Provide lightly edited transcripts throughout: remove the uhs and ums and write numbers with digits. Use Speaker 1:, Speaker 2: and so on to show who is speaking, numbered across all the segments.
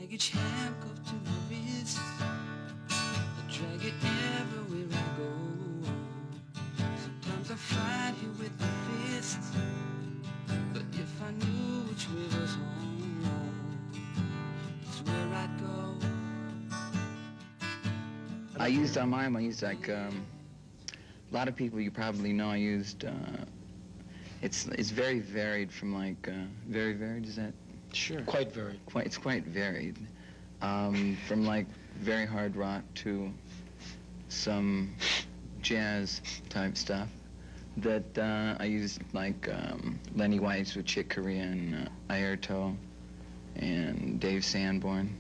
Speaker 1: make each handcuff to my wrist. I drag it everywhere I go. Sometimes I fight you with my fists, but if I knew which way was home, it's where I'd go.
Speaker 2: I used on mine, I used like a lot of people you probably know. I used it's very varied from like very varied. Is that?
Speaker 3: Sure. Quite varied.
Speaker 2: It's quite varied. From like very hard rock to some jazz type stuff. That I used like Lenny White's with Chick Corea and Airto and Dave Sanborn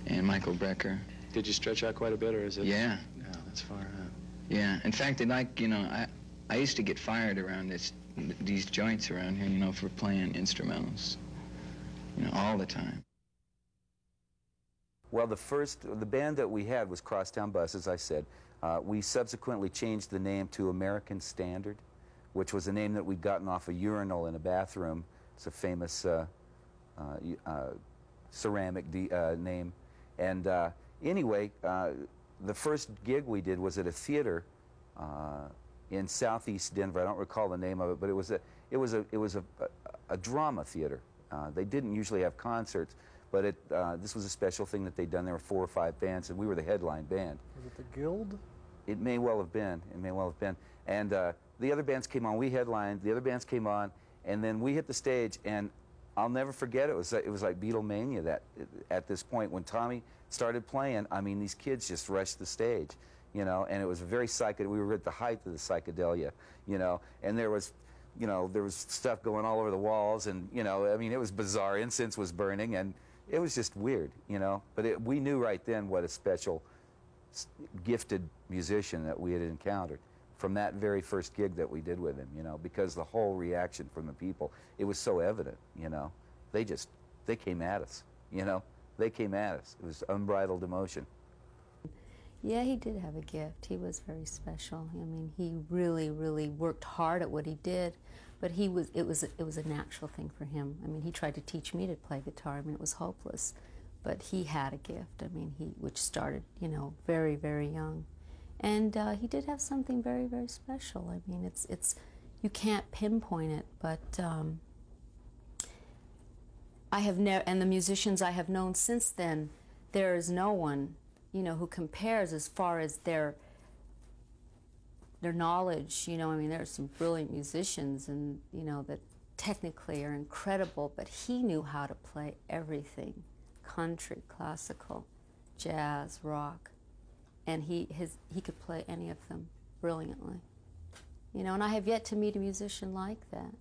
Speaker 2: and Michael Brecker.
Speaker 3: Did you stretch out quite a bit, or is it?
Speaker 2: Yeah.
Speaker 3: No, that's far out.
Speaker 2: Yeah. In fact, like, you know, I used to get fired around these joints around here, you know, for playing instrumentals, you know, all the time.
Speaker 4: Well, the band that we had was Crosstown Bus, as I said. We subsequently changed the name to American Standard, which was a name that we'd gotten off a urinal in a bathroom. It's a famous ceramic name. And anyway, the first gig we did was at a theater in southeast Denver. I don't recall the name of it, but it was a drama theater. They didn't usually have concerts, but this was a special thing that they'd done. There were 4 or 5 bands, and we were the headline band.
Speaker 5: Was it the Guild?
Speaker 4: It may well have been. It may well have been. And the other bands came on. We headlined. The other bands came on, and then we hit the stage. And I'll never forget it. It was like Beatlemania at this point when Tommy started playing. I mean, these kids just rushed the stage, you know. And it was very psychedelic. We were at the height of the psychedelia, you know. And there was, you know, there was stuff going all over the walls, and you know, I mean, it was bizarre. Incense was burning, and it was just weird, you know. But we knew right then what a special, gifted musician that we had encountered from that very first gig that we did with him, you know, because the whole reaction from the people, it was so evident, you know. They came at us, you know. They came at us. It was unbridled emotion.
Speaker 6: Yeah, he did have a gift. He was very special. I mean, he really, really worked hard at what he did, but it was a natural thing for him. I mean, he tried to teach me to play guitar. I mean, it was hopeless, but he had a gift. I mean, which started, you know, very, very young, and he did have something very, very special. I mean, you can't pinpoint it, but I have never, and the musicians I have known since then, there is no one, you know, who compares as far as their knowledge. You know, I mean, there are some brilliant musicians, and you know, that technically are incredible, but he knew how to play everything: country, classical, jazz, rock, and he could play any of them brilliantly. You know, and I have yet to meet a musician like that.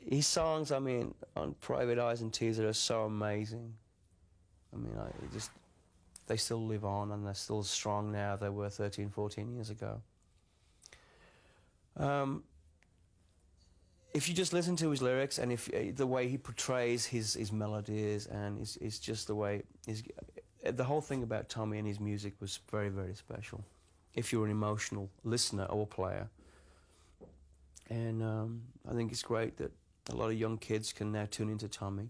Speaker 7: His songs, I mean, on Private Eyes and Tears are so amazing. I mean, they still live on, and they're still as strong now as they were 13, 14 years ago. If you just listen to his lyrics, and the way he portrays his melodies, and it's just the way the whole thing about Tommy and his music was very, very special. If you're an emotional listener or player, and I think it's great that a lot of young kids can now tune into Tommy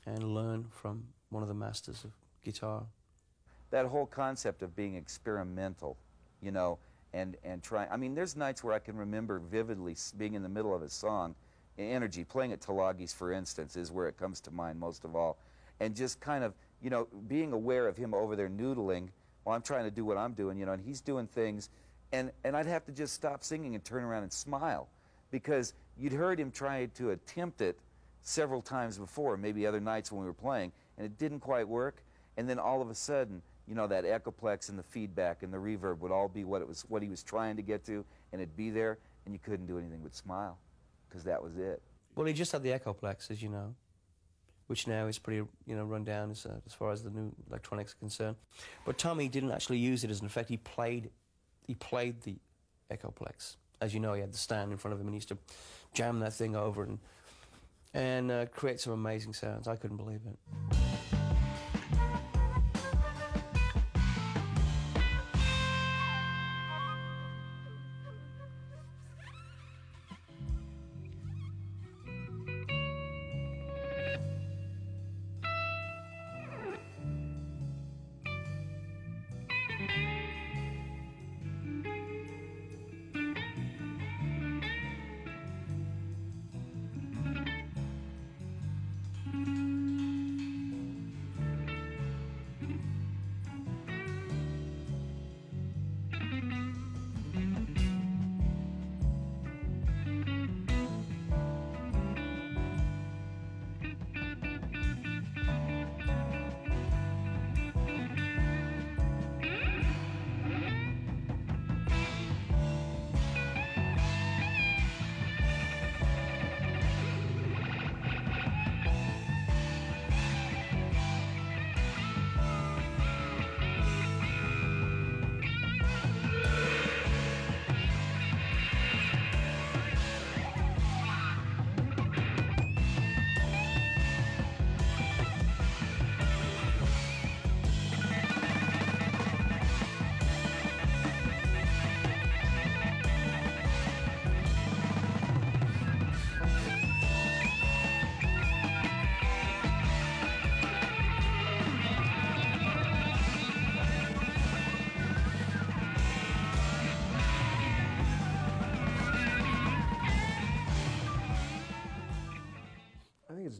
Speaker 7: and learn from one of the masters of guitar.
Speaker 4: That whole concept of being experimental, you know, and trying. I mean, there's nights where I can remember vividly being in the middle of a song, Energy, playing at Talagi's, for instance, is where it comes to mind most of all. and just kind of, you know, being aware of him over there noodling while I'm trying to do what I'm doing, you know, and he's doing things, and I'd have to just stop singing and turn around and smile, because you'd heard him try to attempt it several times before, maybe other nights when we were playing, and it didn't quite work, and then all of a sudden, you know, that echoplex and the feedback and the reverb would all be what he was trying to get to, and it'd be there, and you couldn't do anything but smile, because that was it.
Speaker 7: Well, he just had the echoplex, as you know, which now is pretty, you know, run down as far as the new electronics are concerned. But Tommy didn't actually use it as an effect. He played the echoplex. As you know, he had the stand in front of him, and he used to jam that thing over and create some amazing sounds. I couldn't believe it.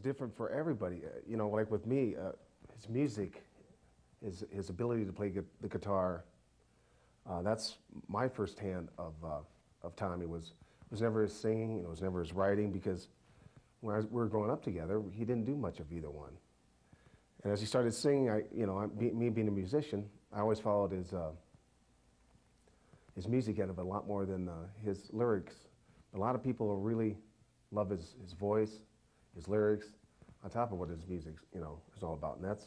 Speaker 5: Different for everybody. You know, like with me, his music, his ability to play the guitar, that's my first hand of Tommy. Was never his singing, you know, was never his writing, because when we were growing up together, he didn't do much of either one. And as he started singing, me being a musician, I always followed his music end of it a lot more than his lyrics. A lot of people really love his voice, his lyrics, on top of what his music, you know, is all about. And that's,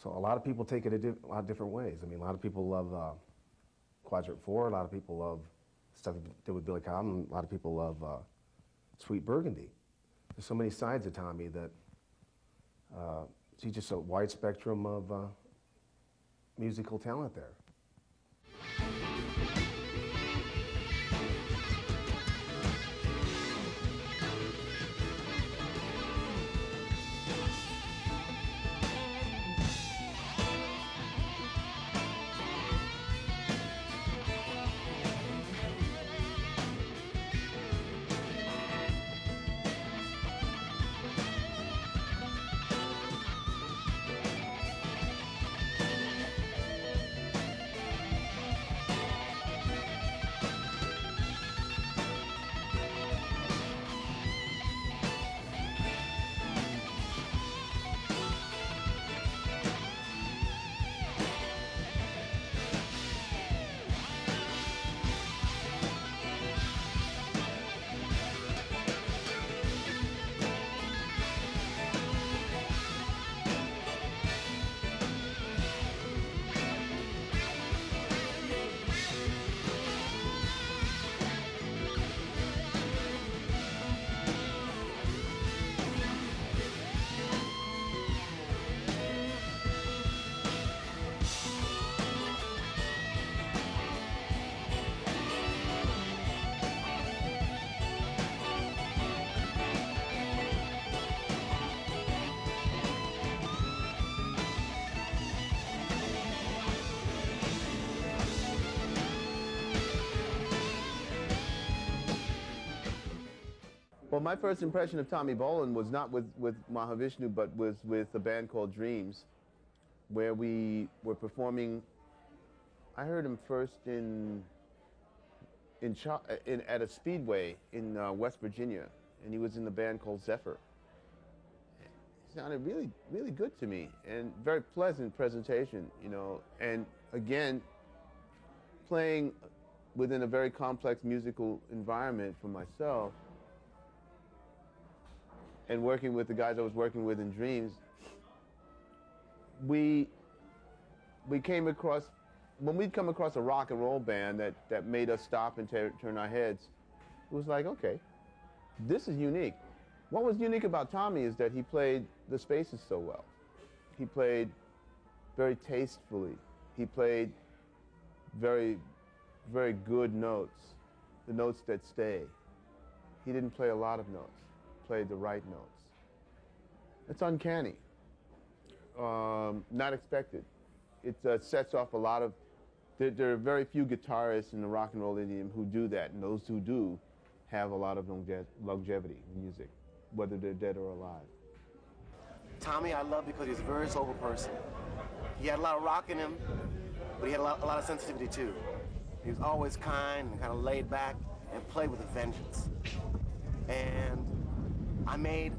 Speaker 5: so a lot of people take it a lot of different ways. I mean, a lot of people love Quadrant 4, a lot of people love stuff he did with Billy Cobham, a lot of people love Sweet Burgundy. There's so many sides of Tommy that he's just a wide spectrum of musical talent there.
Speaker 8: Well, my first impression of Tommy Bolin was not with Mahavishnu, but was with a band called Dreams, where we were performing. I heard him first at a speedway in West Virginia, and he was in the band called Zephyr. He sounded really, really good to me, and very pleasant presentation, you know. And again, playing within a very complex musical environment for myself, and working with the guys I was working with in Dreams, we came across, when we'd come across a rock and roll band that made us stop and turn our heads, it was like, okay, this is unique. What was unique about Tommy is that he played the spaces so well. He played very tastefully. He played very, very good notes, the notes that stay. He didn't play a lot of notes. Played the right notes. It's uncanny, not expected. It sets off a lot of, there are very few guitarists in the rock and roll idiom who do that, and those who do have a lot of longevity in music, whether they're dead or alive.
Speaker 9: Tommy I love because he's a very soulful person. He had a lot of rock in him, but he had a lot of sensitivity too. He was always kind and kind of laid back and played with a vengeance. And I made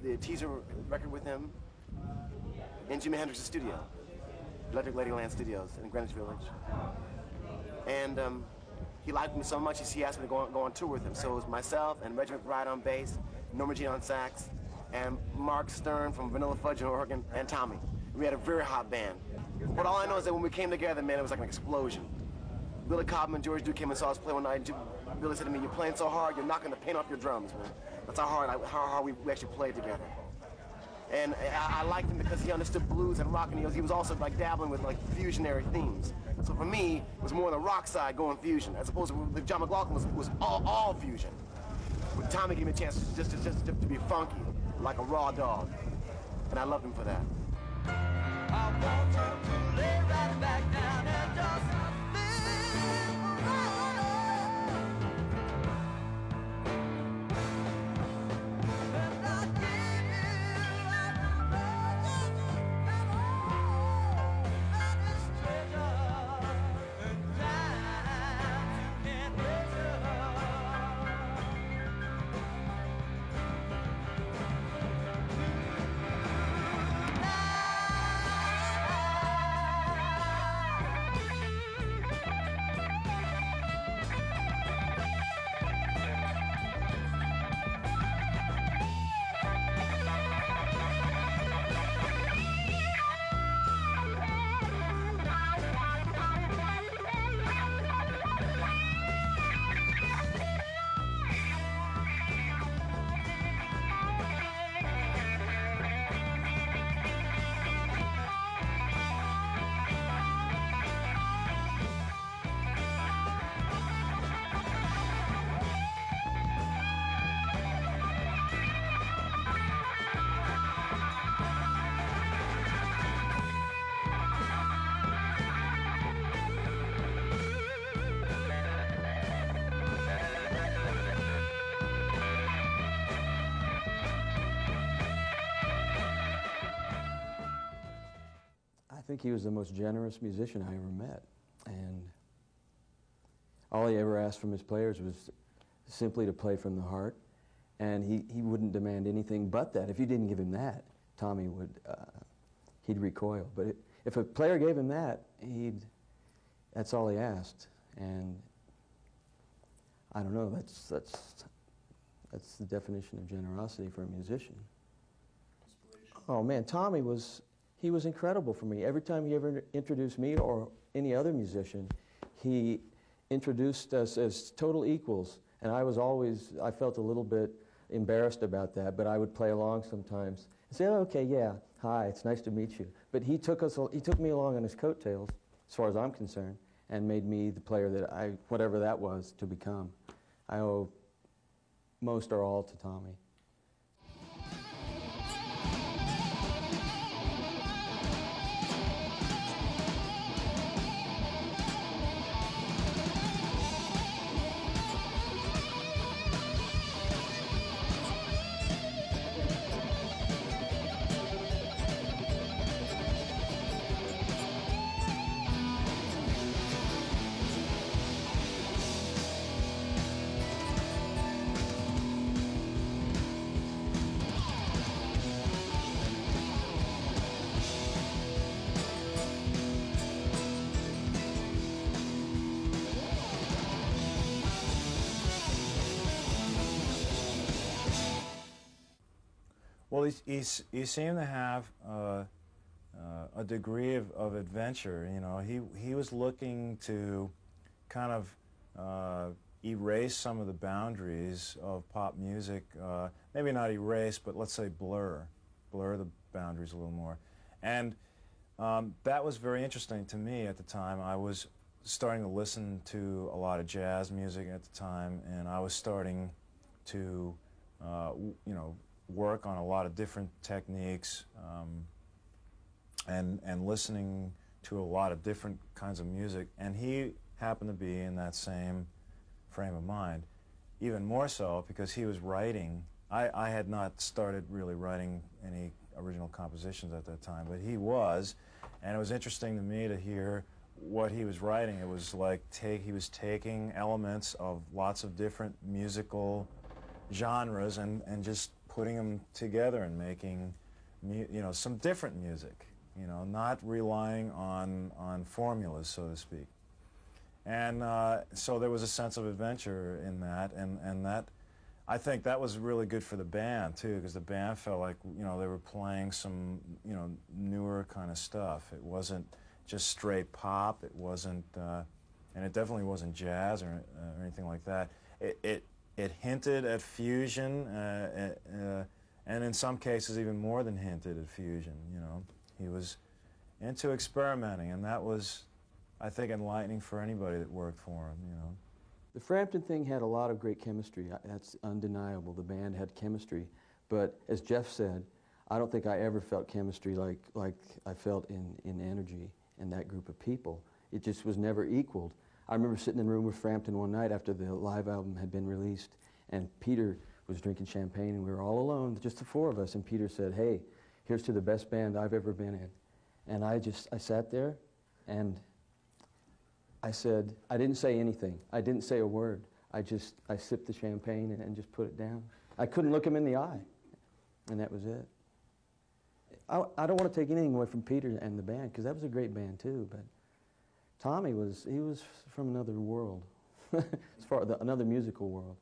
Speaker 9: the teaser record with him in Jimi Hendrix's studio, Electric Ladyland Studios in Greenwich Village. And he liked me so much, he asked me to go on tour with him. So it was myself and Reggie McBride on bass, Norma Jean on sax, and Mark Stern from Vanilla Fudge on organ, and Tommy. We had a very hot band. But all I know is that when we came together, man, it was like an explosion. Billy Cobham and George Duke came and saw us play one night, and Billy said to me, "You're playing so hard, you're knocking the paint off your drums, man." That's how hard we actually played together. And I liked him because he understood blues and rock, and he was also like dabbling with like fusionary themes. So for me, it was more on the rock side going fusion, as opposed to John McLaughlin was all fusion. But Tommy gave me a chance just to be funky, like a raw dog, and I loved him for that.
Speaker 1: I want you to lay right back down and just live right. And I give you and all that is treasure and time you can't measure.
Speaker 10: I think he was the most generous musician I ever met, and all he ever asked from his players was simply to play from the heart, and he wouldn't demand anything but that. If you didn't give him that, Tommy would, he'd recoil. But if a player gave him that, that's all he asked, and I don't know, that's the definition of generosity for a musician. Oh man, Tommy was incredible for me. Every time he ever introduced me or any other musician, he introduced us as total equals. And I felt a little bit embarrassed about that, but I would play along sometimes and say, oh, okay, yeah, hi, it's nice to meet you. But he took me along on his coattails, as far as I'm concerned, and made me the player that whatever that was, to become. I owe most or all to Tommy.
Speaker 11: Well, he seemed to have a degree of adventure. You know, he was looking to kind of erase some of the boundaries of pop music. Maybe not erase, but let's say blur the boundaries a little more. And that was very interesting to me at the time. I was starting to listen to a lot of jazz music at the time, and I was starting to, you know, work on a lot of different techniques, and listening to a lot of different kinds of music. And he happened to be in that same frame of mind, even more so because he was writing. I had not started really writing any original compositions at that time, but he was, and it was interesting to me to hear what he was writing. It was like he was taking elements of lots of different musical genres and just putting them together and making, you know, some different music, you know, not relying on formulas, so to speak. And so there was a sense of adventure in that, and that, I think that was really good for the band too, because the band felt like, you know, they were playing some, you know, newer kind of stuff. It wasn't just straight pop. It wasn't, and it definitely wasn't jazz or anything like that. It hinted at fusion, and in some cases even more than hinted at fusion. You know, he was into experimenting, and that was, I think, enlightening for anybody that worked for him. You know.
Speaker 10: The Frampton thing had a lot of great chemistry. That's undeniable. The band had chemistry. But as Jeff said, I don't think I ever felt chemistry like I felt in Energy and that group of people. It just was never equaled. I remember sitting in a room with Frampton one night after the live album had been released, and Peter was drinking champagne, and we were all alone, just the four of us, and Peter said, "Hey, here's to the best band I've ever been in." And I sat there, and I said, I didn't say anything. I didn't say a word. I sipped the champagne and just put it down. I couldn't look him in the eye, and that was it. I don't want to take anything away from Peter and the band, because that was a great band too, but Tommy he was from another world, as far as another musical world.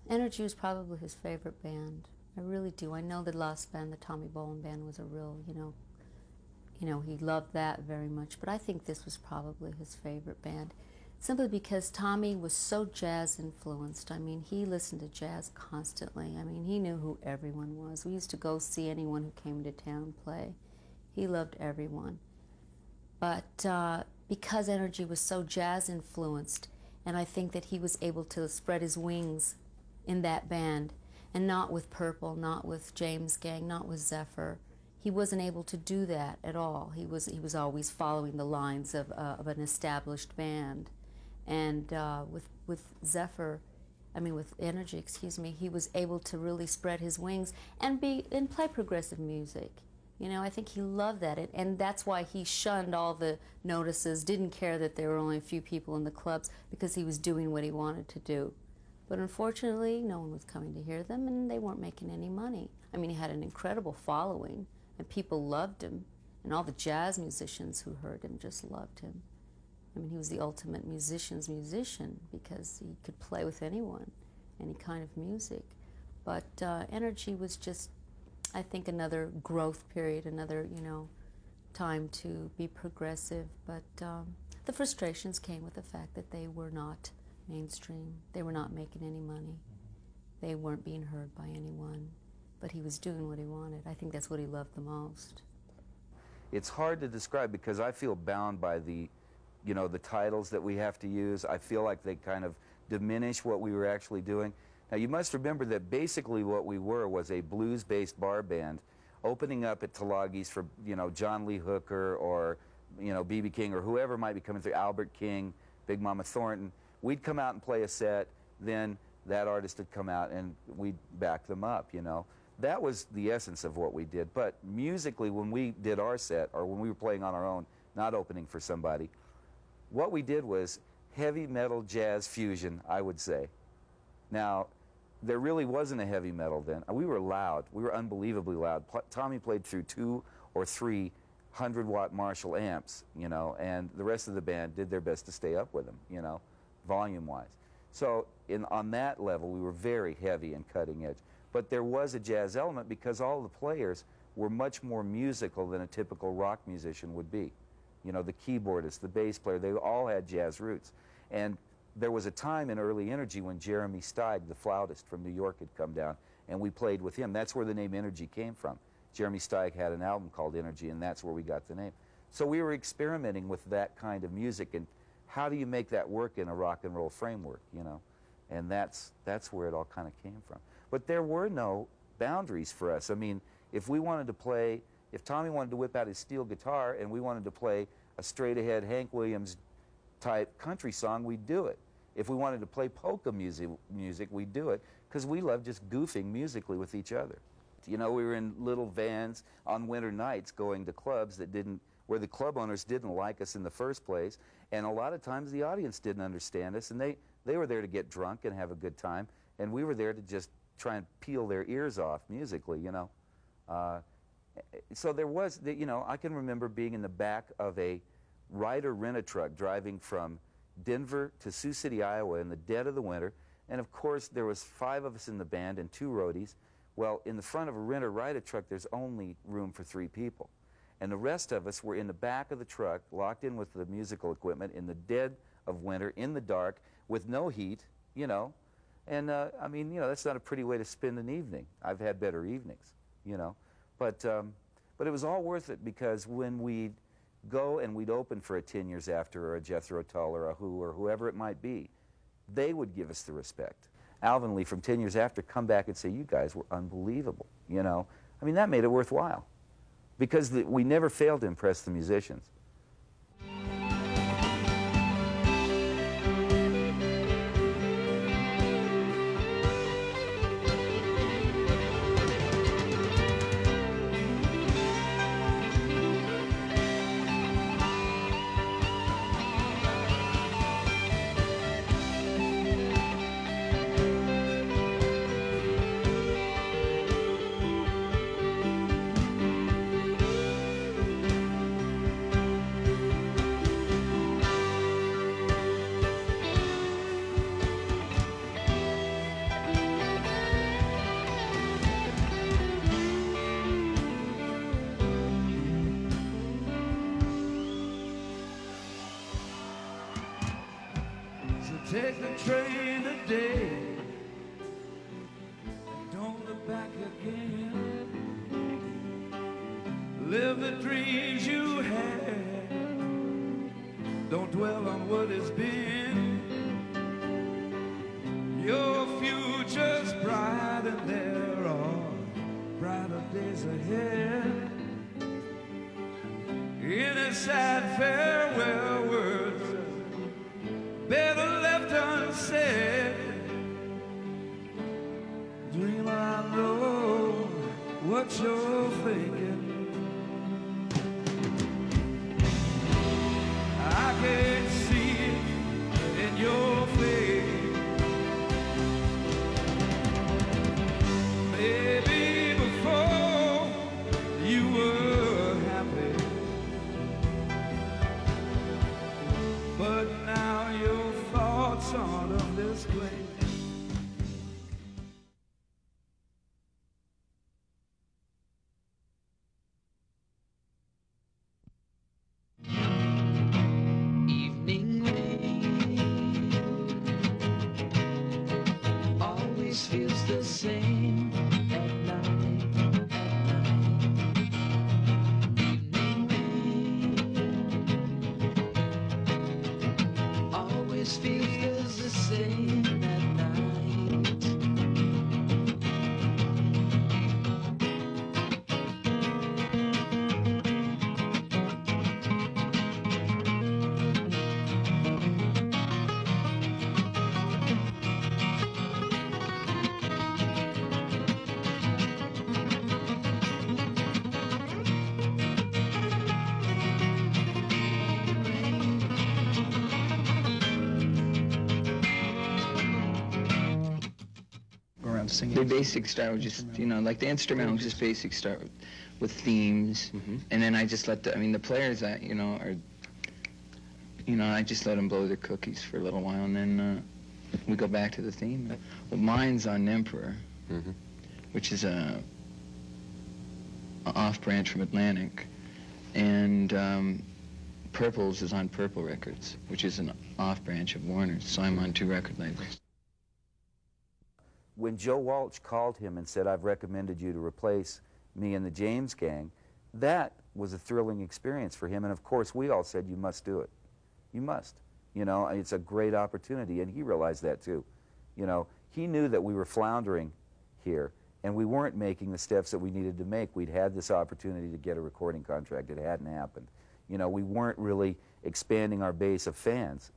Speaker 6: Energy was probably his favorite band. I really do. I know the last band, the Tommy Bolin band, was a real, you know, he loved that very much. But I think this was probably his favorite band, simply because Tommy was so jazz influenced. I mean, he listened to jazz constantly. I mean, he knew who everyone was. We used to go see anyone who came to town play. He loved everyone. But because Energy was so jazz influenced, and I think that he was able to spread his wings in that band, and not with Purple, not with James Gang, not with Zephyr. He wasn't able to do that at all. He was always following the lines of an established band. And with Zephyr, I mean with Energy, excuse me, he was able to really spread his wings and play progressive music. You know, I think he loved that, and that's why he shunned all the notices, didn't care that there were only a few people in the clubs, because he was doing what he wanted to do. But unfortunately, no one was coming to hear them, and they weren't making any money. I mean, he had an incredible following, and people loved him, and all the jazz musicians who heard him just loved him. I mean, he was the ultimate musician's musician, because he could play with anyone, any kind of music. But Energy was just, I think, another growth period, another, you know, time to be progressive. But the frustrations came with the fact that they were not mainstream. They were not making any money. They weren't being heard by anyone. But he was doing what he wanted. I think that's what he loved the most.
Speaker 4: It's hard to describe because I feel bound by the, you know, the titles that we have to use. I feel like they kind of diminish what we were actually doing. Now, you must remember that basically what we were was a blues-based bar band opening up at Tulagi's for, you know, John Lee Hooker or, you know, B.B. King or whoever might be coming through, Albert King, Big Mama Thornton. We'd come out and play a set, then that artist would come out and we'd back them up, you know. That was the essence of what we did. But musically, when we did our set, or when we were playing on our own, not opening for somebody, what we did was heavy metal jazz fusion, I would say. Now, there really wasn't a heavy metal then. We were loud. We were unbelievably loud. Tommy played through 2 or 3 100-watt Marshall amps, you know, and the rest of the band did their best to stay up with him, you know, volume-wise. So on that level, we were very heavy and cutting edge. But there was a jazz element because all the players were much more musical than a typical rock musician would be. You know, the keyboardist, the bass player, they all had jazz roots. And there was a time in early Energy when Jeremy Steig, the flautist from New York, had come down, and we played with him. That's where the name Energy came from. Jeremy Steig had an album called Energy, and that's where we got the name. So we were experimenting with that kind of music, and how do you make that work in a rock and roll framework, you know? And that's where it all kind of came from. But there were no boundaries for us. I mean, if we wanted to play, if Tommy wanted to whip out his steel guitar and we wanted to play a straight-ahead Hank Williams type country song, we'd do it. If we wanted to play polka music, we'd do it, because we loved just goofing musically with each other. You know, we were in little vans on winter nights going to clubs that where the club owners didn't like us in the first place, and a lot of times the audience didn't understand us, and they were there to get drunk and have a good time, and we were there to just try and peel their ears off musically, you know. So there was, you know, I can remember being in the back of a Ryder rent-a-truck driving from Denver to Sioux City, Iowa in the dead of the winter, and of course there was 5 of us in the band and 2 roadies. Well, in the front of a renter ride-a-truck there's only room for 3 people, and the rest of us were in the back of the truck locked in with the musical equipment in the dead of winter in the dark with no heat, you know. And I mean, you know, that's not a pretty way to spend an evening. I've had better evenings, you know, but it was all worth it, because when we'd go and we'd open for a 10 Years After or a Jethro Tull or a Who or whoever it might be, they would give us the respect. Alvin Lee from 10 Years After come back and say, you guys were unbelievable, you know. I mean, that made it worthwhile, because we never failed to impress the musicians.
Speaker 1: Take the train today and don't look back again. Live the dreams you had, don't dwell on what has been. Your future's bright and there are brighter days ahead. In a sad farewell words better left unsaid. Dreamer, I know what you're thinking. I can see it in your face. Maybe before you were happy, but now your thoughts aren't of this place. always feels the same at night, always feels the same at night.
Speaker 2: The basic start was just, you know, like the instrumental, just basic start with themes, and then I just let the, I mean, the players, you know, are, you know, I just let them blow their cookies for a little while, and then we go back to the theme. Well, mine's on Emperor, which is a off branch from Atlantic, and Purple's is on Purple Records, which is an off branch of Warner's, so I'm on 2 record labels.
Speaker 4: When Joe Walsh called him and said, "I've recommended you to replace me in the James Gang," that was a thrilling experience for him. And of course, we all said, "You must do it. You must. You know, it's a great opportunity." And he realized that too. You know, he knew that we were floundering here and we weren't making the steps that we needed to make. We'd had this opportunity to get a recording contract. It hadn't happened. You know, we weren't really expanding our base of fans.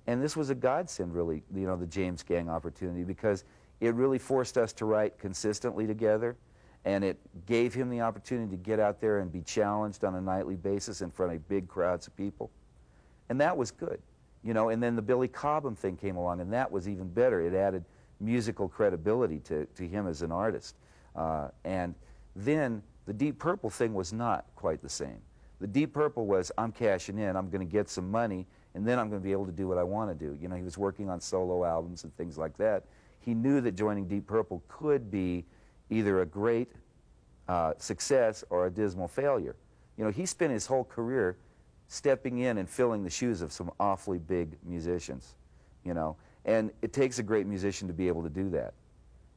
Speaker 4: And this was a godsend, really, you know, the James Gang opportunity, because it really forced us to write consistently together, and it gave him the opportunity to get out there and be challenged on a nightly basis in front of big crowds of people. And that was good, you know. And then the Billy Cobham thing came along, and that was even better. It added musical credibility to him as an artist. And then the Deep Purple thing was not quite the same. The Deep Purple was, I'm cashing in, I'm going to get some money, and then I'm going to be able to do what I want to do. You know, he was working on solo albums and things like that. He knew that joining Deep Purple could be either a great success or a dismal failure. You know, he spent his whole career stepping in and filling the shoes of some awfully big musicians, you know, and it takes a great musician to be able to do that.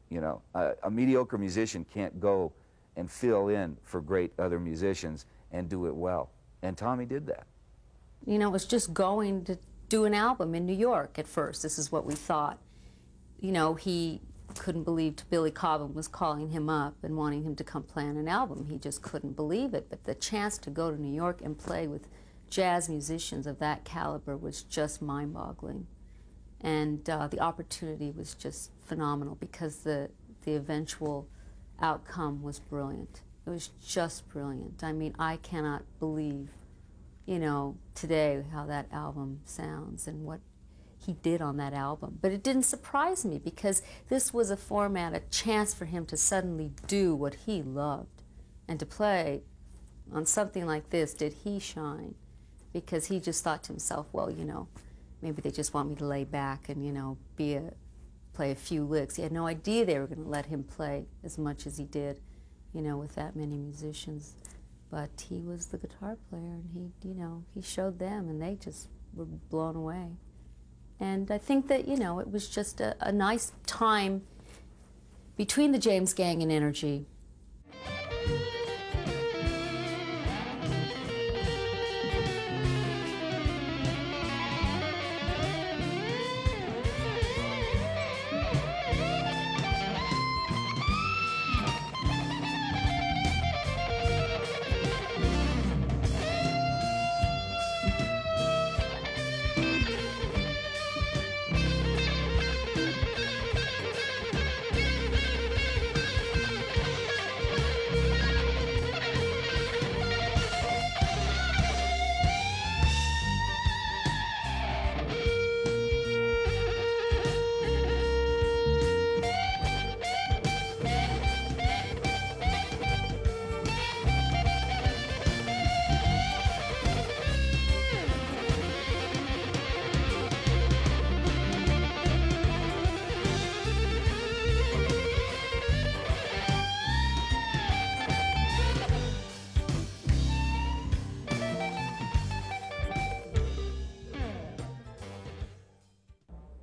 Speaker 4: You know, a mediocre musician can't go and fill in for great other musicians and do it well. And Tommy did that.
Speaker 6: You know, it was just going to do an album in New York at first. This is what we thought. You know, he couldn't believe Billy Cobham was calling him up and wanting him to come play on an album. He just couldn't believe it. But the chance to go to New York and play with jazz musicians of that caliber was just mind-boggling. And the opportunity was just phenomenal because the eventual outcome was brilliant. It was just brilliant. I mean, I cannot believe, you know, today how that album sounds and what he did on that album. But it didn't surprise me because this was a format, a chance for him to suddenly do what he loved. And to play on something like this, did he shine? Because he just thought to himself, well, you know, maybe they just want me to lay back and, you know, play a few licks. He had no idea they were going to let him play as much as he did, you know, with that many musicians. But he was the guitar player, and he, you know, he showed them, and they just were blown away. And I think that, you know, it was just a nice time between the James Gang and Energy.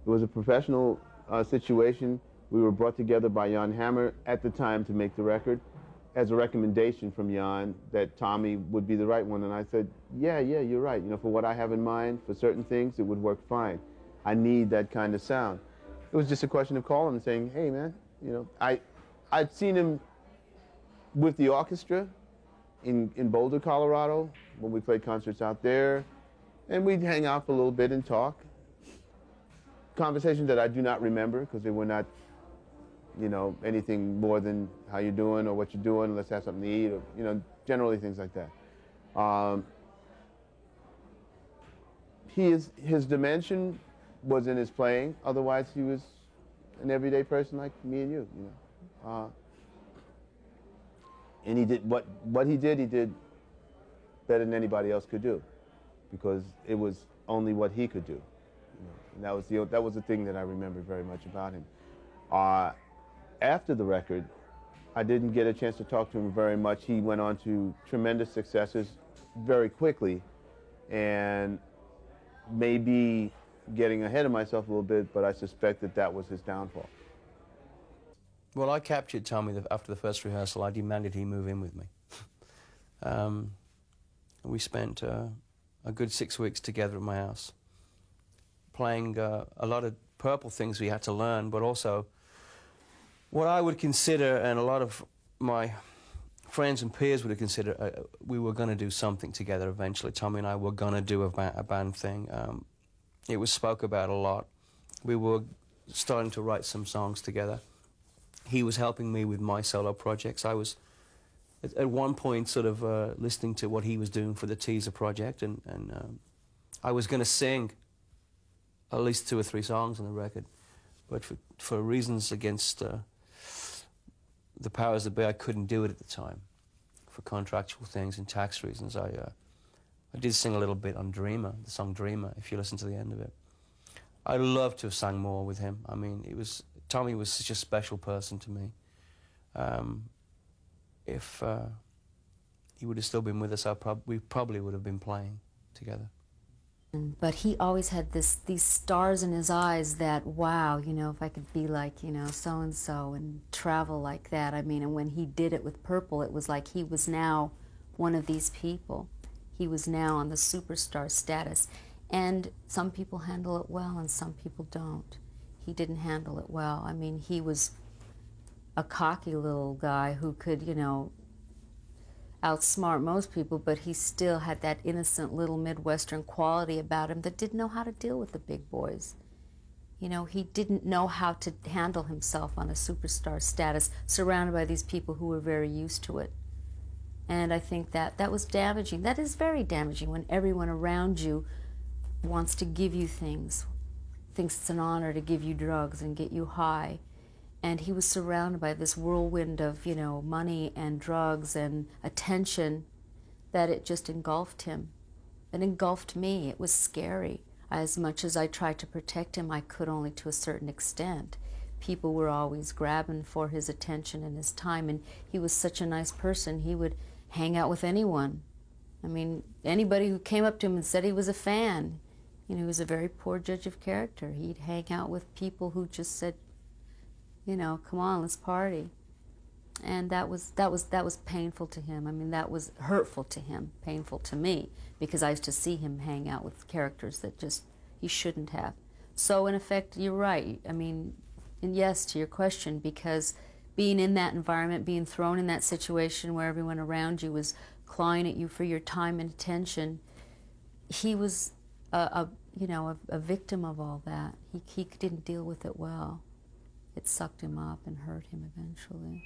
Speaker 8: It was a professional situation. We were brought together by Jan Hammer at the time to make the record as a recommendation from Jan that Tommy would be the right one. And I said, yeah, you're right. You know, for what I have in mind, for certain things, it would work fine. I need that kind of sound. It was just a question of calling and saying, hey, man, you know, I'd seen him with the orchestra in Boulder, Colorado, when we played concerts out there. And we'd hang out for a little bit and talk. Conversations that I do not remember because they were not, you know, anything more than how you doing or what you're doing, let's have something to eat, or, you know, generally things like that. His dimension was in his playing. Otherwise, he was an everyday person like me and you know. And he did what he did better than anybody else could do, because it was only what he could do. You know? And that was the thing that I remember very much about him. After the record, I didn't get a chance to talk to him very much. He went on to tremendous successes very quickly, and maybe getting ahead of myself a little bit, but I suspect that that was his downfall.
Speaker 7: Well, I captured Tommy after the first rehearsal. I demanded he move in with me. We spent a good 6 weeks together at my house, playing a lot of Purple things we had to learn, but also what I would consider, and a lot of my friends and peers would consider, we were going to do something together eventually. Tommy and I were going to do a band thing. It was spoke about a lot. We were starting to write some songs together. He was helping me with my solo projects. I was, at one point, sort of listening to what he was doing for the Teaser project, and I was going to sing at least 2 or 3 songs on the record, but for reasons against the powers that be, I couldn't do it at the time, for contractual things and tax reasons. I did sing a little bit on Dreamer, the song Dreamer, if you listen to the end of it. I'd love to have sang more with him. I mean, Tommy was such a special person to me. If he would have still been with us, we probably would have been playing together.
Speaker 6: But he always had these stars in his eyes that, wow, you know, if I could be like, you know, so-and-so and travel like that. I mean, and when he did it with Purple, it was like he was now one of these people. He was now on the superstar status. And some people handle it well and some people don't. He didn't handle it well. I mean, he was a cocky little guy who could, you know, outsmart most people, but he still had that innocent little Midwestern quality about him that didn't know how to deal with the big boys. You know, he didn't know how to handle himself on a superstar status, surrounded by these people who were very used to it. And I think that was damaging. That is very damaging when everyone around you wants to give you things, thinks it's an honor to give you drugs and get you high. And he was surrounded by this whirlwind of, you know, money and drugs and attention that it just engulfed him. It engulfed me. It was scary. As much as I tried to protect him, I could only to a certain extent. People were always grabbing for his attention and his time, and he was such a nice person. He would hang out with anyone. I mean, anybody who came up to him and said he was a fan. You know, he was a very poor judge of character. He'd hang out with people who just said, you know, come on, let's party. And that was painful to him. I mean, that was hurtful to him, painful to me, because I used to see him hang out with characters that just he shouldn't have. So in effect, you're right. I mean, and yes, to your question, because being in that environment, being thrown in that situation where everyone around you was clawing at you for your time and attention, he was a victim of all that. He didn't deal with it well. It sucked him up and hurt him eventually.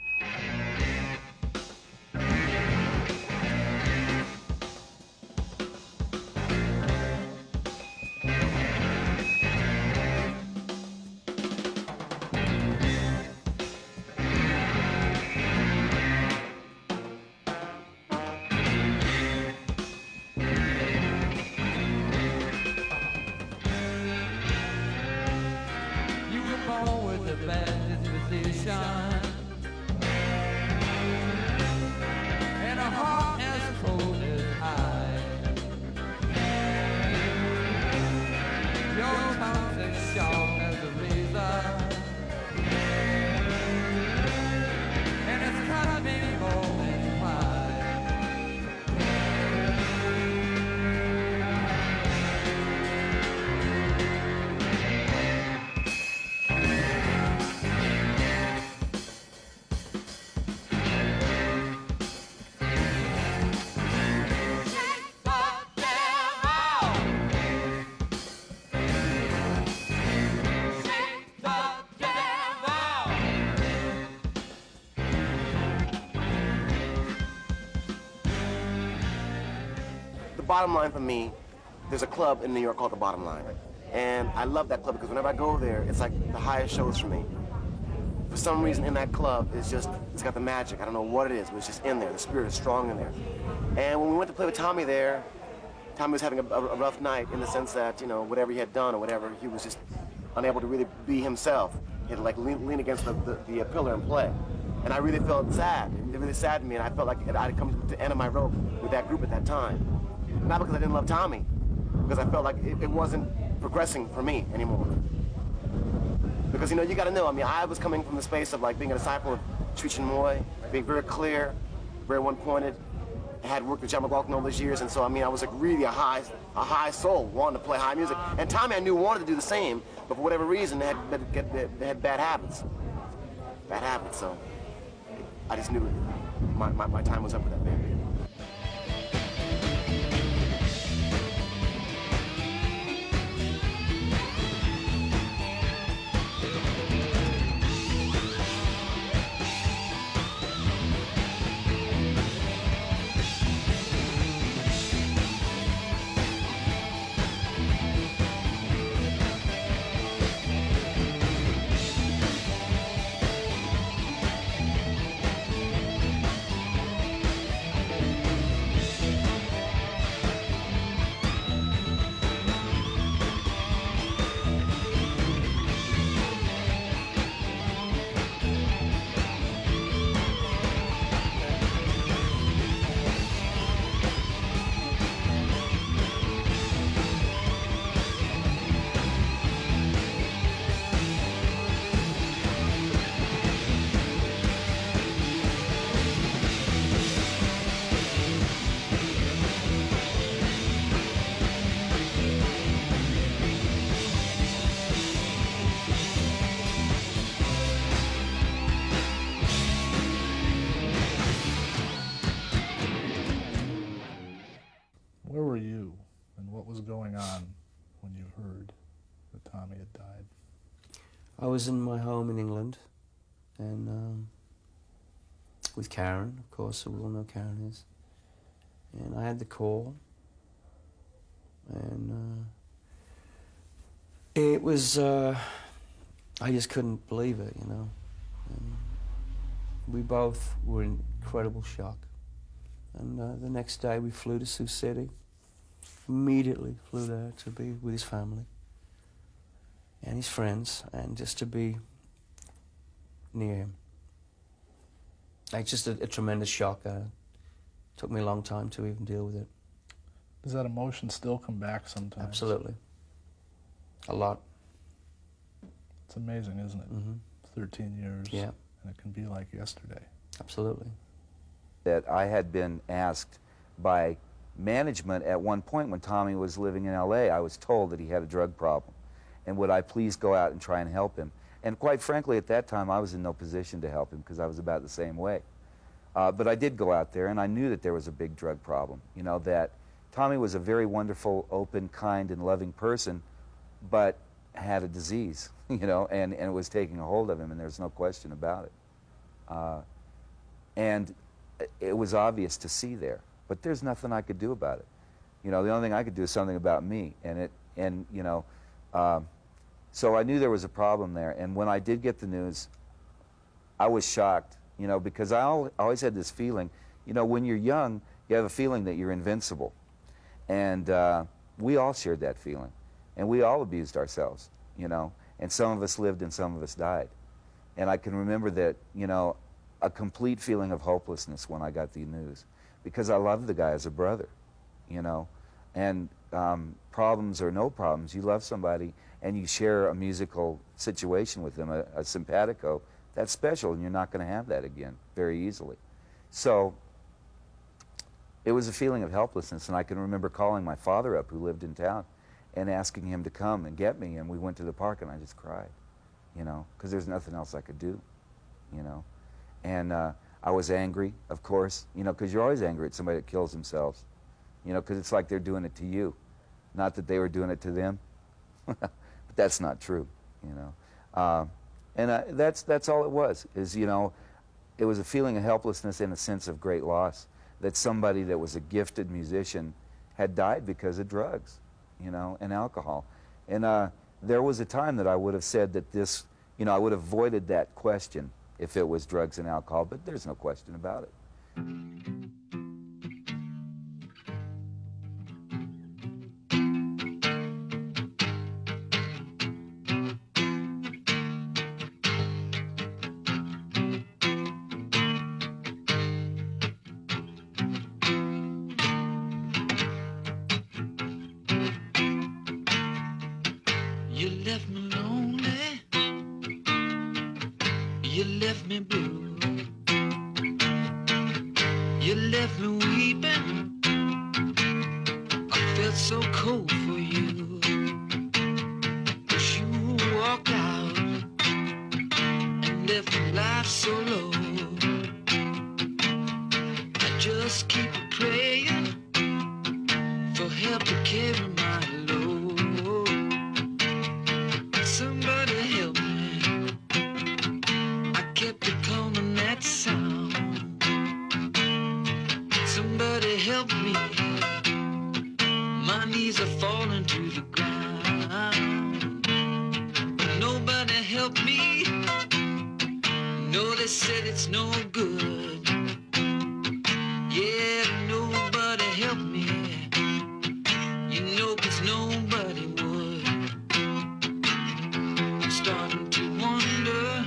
Speaker 9: Bottom Line for me, there's a club in New York called the Bottom Line. And I love that club because whenever I go there, it's like the highest shows for me. For some reason in that club, it's got the magic. I don't know what it is, but it's just in there. The spirit is strong in there. And when we went to play with Tommy there, Tommy was having a rough night in the sense that, you know, whatever he had done or whatever, he was just unable to really be himself. He had to like lean against the pillar and play. And I really felt sad. It really saddened me, and I felt like I had come to the end of my rope with that group at that time. Not because I didn't love Tommy, because I felt like it wasn't progressing for me anymore. Because, you know, you got to know, I mean, I was coming from the space of like being a disciple of Cheech and Moy, being very clear, very one-pointed. I had worked with John McLaughlin all those years, and so, I mean, I was like really a high soul, wanting to play high music. And Tommy, I knew, wanted to do the same, but for whatever reason, they had bad habits. Bad habits, so I just knew my time was up with that band.
Speaker 12: Where were you, and what was going on when you heard that Tommy had died?
Speaker 7: I was in my home in England, and with Karen, of course, so we all know Karen is. And I had the call, and it was, I just couldn't believe it, you know. And we both were in incredible shock. And the next day we flew to Sioux City, immediately flew there to be with his family and his friends, and just to be near him. Like, just a tremendous shock. Took me a long time to even deal with it.
Speaker 12: Does that emotion still come back sometimes?
Speaker 7: Absolutely. A lot.
Speaker 12: It's amazing, isn't it?
Speaker 7: Mm-hmm.
Speaker 12: 13 years.
Speaker 7: Yeah.
Speaker 12: And it can be like yesterday.
Speaker 7: Absolutely.
Speaker 4: That I had been asked by management at one point when Tommy was living in LA, I was told that he had a drug problem, and would I please go out and try and help him. And quite frankly, at that time, I was in no position to help him because I was about the same way. But I did go out there, and I knew that there was a big drug problem. You know, that Tommy was a very wonderful, open, kind, and loving person, but had a disease, you know, and it was taking a hold of him, and there's no question about it. And it was obvious to see there, but there's nothing I could do about it. You know, the only thing I could do is something about me, and you know, so I knew there was a problem there. And when I did get the news, I was shocked, you know, because I always had this feeling, you know, when you're young, you have a feeling that you're invincible, and we all shared that feeling, and we all abused ourselves, you know, and some of us lived and some of us died. And I can remember that, you know, a complete feeling of hopelessness when I got the news, because I loved the guy as a brother, you know, and problems or no problems, you love somebody and you share a musical situation with them, a simpatico, that's special, and you're not going to have that again very easily. So it was a feeling of helplessness, and I can remember calling my father up, who lived in town, and asking him to come and get me, and we went to the park, and I just cried, you know, because there's nothing else I could do, you know. And I was angry, of course, you know, because you're always angry at somebody that kills themselves, you know, because it's like they're doing it to you, not that they were doing it to them. But that's not true, you know. And that's all it was, is, you know, it was a feeling of helplessness and a sense of great loss, that somebody that was a gifted musician had died because of drugs, you know, and alcohol. And there was a time that I would have said that this, you know, I would have avoided that question if it was drugs and alcohol, but there's no question about it.
Speaker 1: You left me lonely, you left me blue, you left me weeping, I felt so cold for you, but you walked out and left my life so low. I just keep praying for help to carry my load. Somebody help me, I kept calling that sound. Somebody help me, my knees are falling to the ground. Nobody help me, no, they said it's no good. Yeah, nobody help me, you know, 'cause nobody would. I'm starting to wonder,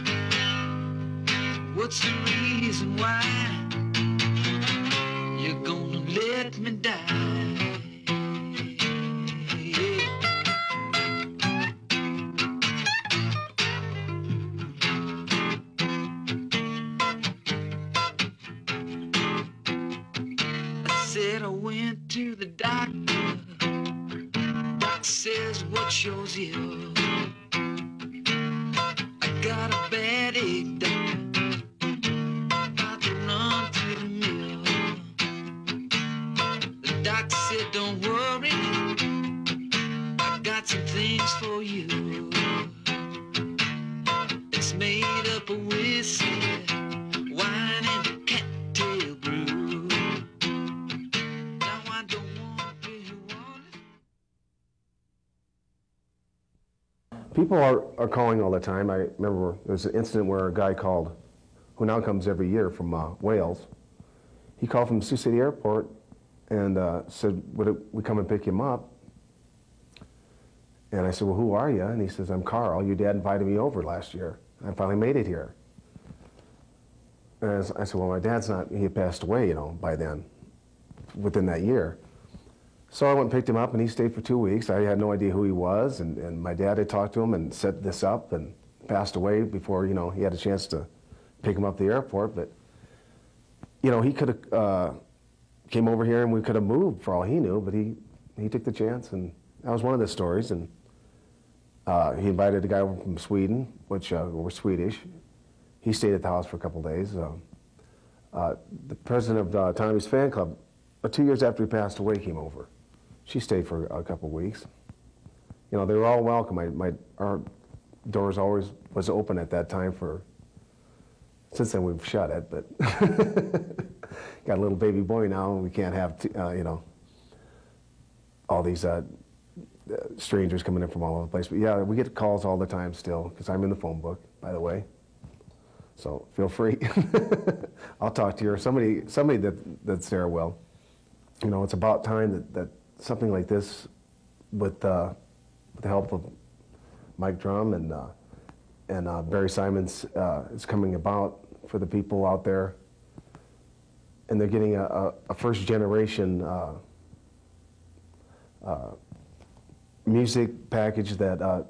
Speaker 1: what's the reason why you're gonna let me die? I said I went to the doctor. Doc says what's yours here? I got a bad ache, doctor. About to run to the mill. The doc said don't worry, I got some things for you. It's made up of whiskey, wine, and a cattail brew. Now I don't want to want it.
Speaker 5: People are calling all the time. I remember there was an incident where a guy called, who now comes every year from Wales. He called from Sioux City Airport and said, would we come and pick him up? And I said, well, who are you? And he says, I'm Carl. Your dad invited me over last year. I finally made it here. And I said, well, my dad's not, he had passed away, you know, by then, within that year. So I went and picked him up, and he stayed for 2 weeks. I had no idea who he was, and my dad had talked to him and set this up and passed away before, you know, he had a chance to pick him up at the airport. But, you know, he could have came over here and we could have moved for all he knew, but he took the chance, and that was one of the stories. And he invited a guy over from Sweden, which we're Swedish. He stayed at the house for a couple days. The president of Tommy's fan club, 2 years after he passed away, came over. She stayed for a couple weeks. You know, they were all welcome. Our doors always was open at that time for, since then we've shut it, but got a little baby boy now, and we can't have, you know, all these strangers coming in from all over the place. But yeah, we get calls all the time still, because I'm in the phone book, by the way. So feel free. I'll talk to you, or somebody that's there will. You know, it's about time that something like this, with the help of Mike Drum and Barry Simons, is coming about for the people out there, and they're getting a first generation music package that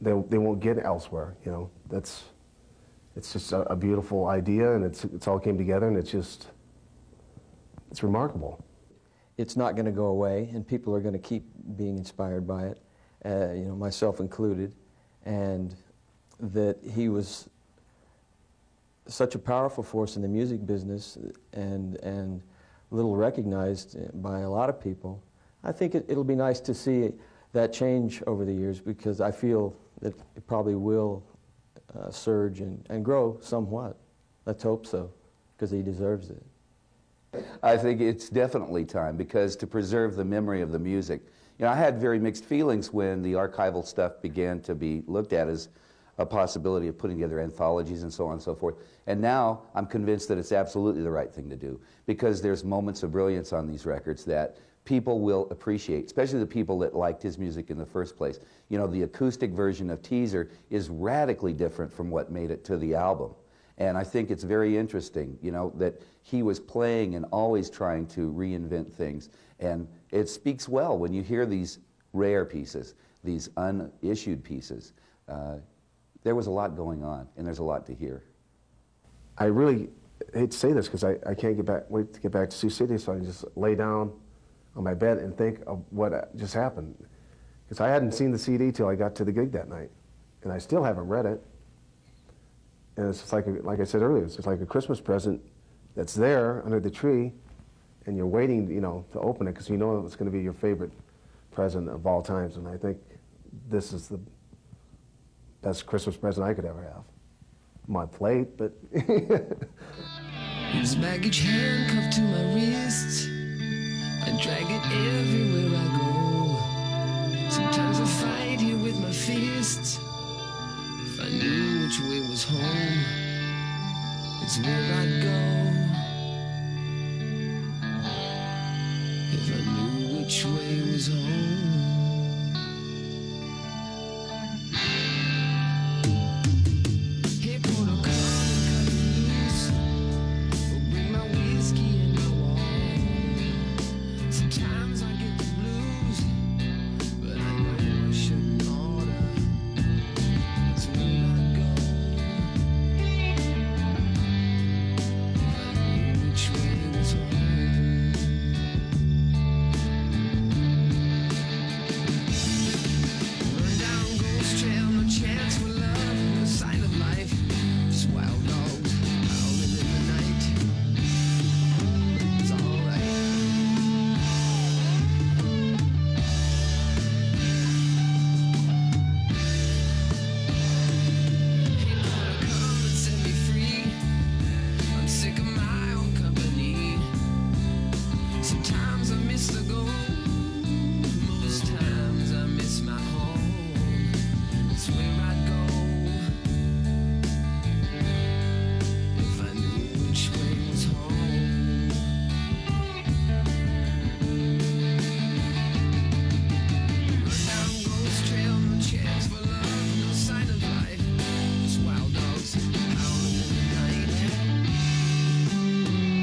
Speaker 5: they won't get elsewhere. You know, it's just a beautiful idea, and it's all came together, and it's remarkable.
Speaker 10: It's not going to go away, and people are going to keep being inspired by it, you know, myself included, and that he was such a powerful force in the music business and little recognized by a lot of people. I think it'll be nice to see that change over the years, because I feel that it probably will surge and grow somewhat. Let's hope so, because he deserves it.
Speaker 4: I think it's definitely time, because to preserve the memory of the music. You know, I had very mixed feelings when the archival stuff began to be looked at as a possibility of putting together anthologies and so on and so forth. And now I'm convinced that it's absolutely the right thing to do, because there's moments of brilliance on these records that people will appreciate, especially the people that liked his music in the first place. You know, the acoustic version of Teaser is radically different from what made it to the album. And I think it's very interesting, you know, that he was playing and always trying to reinvent things. And it speaks well when you hear these rare pieces, these unissued pieces. There was a lot going on, and there's a lot to hear.
Speaker 5: I really hate to say this because I can't wait to get back to Sioux City, so I just lay down on my bed and think of what just happened. Because I hadn't seen the CD till I got to the gig that night, and I still haven't read it. And it's just like I said earlier, it's just like a Christmas present that's there under the tree, and you're waiting, you know, to open it because you know it's going to be your favorite present of all times. And I think this is the best Christmas present I could ever have. A month late, but.
Speaker 1: His baggage handcuffed to my wrists. I drag it everywhere I go. Sometimes I fight here with my fists. If I knew which way was home, it's where I'd go. If I knew which way was home. Hey, Porter, come and cut me loose. But bring my whiskey and my wine. Sometimes I get the blues, but I know I shouldn't order. That's where I go. If I knew which way was home. Run down Ghost Trail, no chance for love, no sign of life. Just wild dogs howling in the night. It's alright. Hey, Porter, come and set me free. I'm sick of my own company. Sometimes I miss the goal. Most times I miss my home. It's where I'd go if I knew which way was home. Run down Ghost Trail, no chance for love, no sign of life. Just wild dogs howling in the night.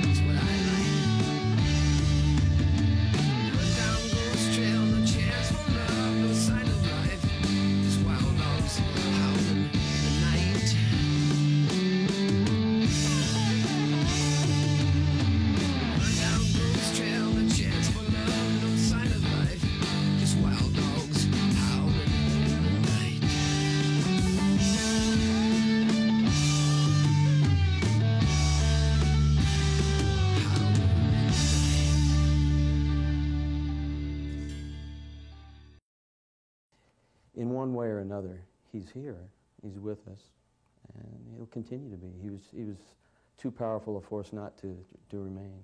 Speaker 1: That's what I like. Run down Ghost Trail, no chance for love, no sign of life. Just wild dogs howling in the night. Run down Ghost Trail, no chance for love, no sign of life. Just wild dogs howling in the night.
Speaker 10: In one way or another, he's here, he's with us, and he'll continue to be. He was too powerful a force not to remain.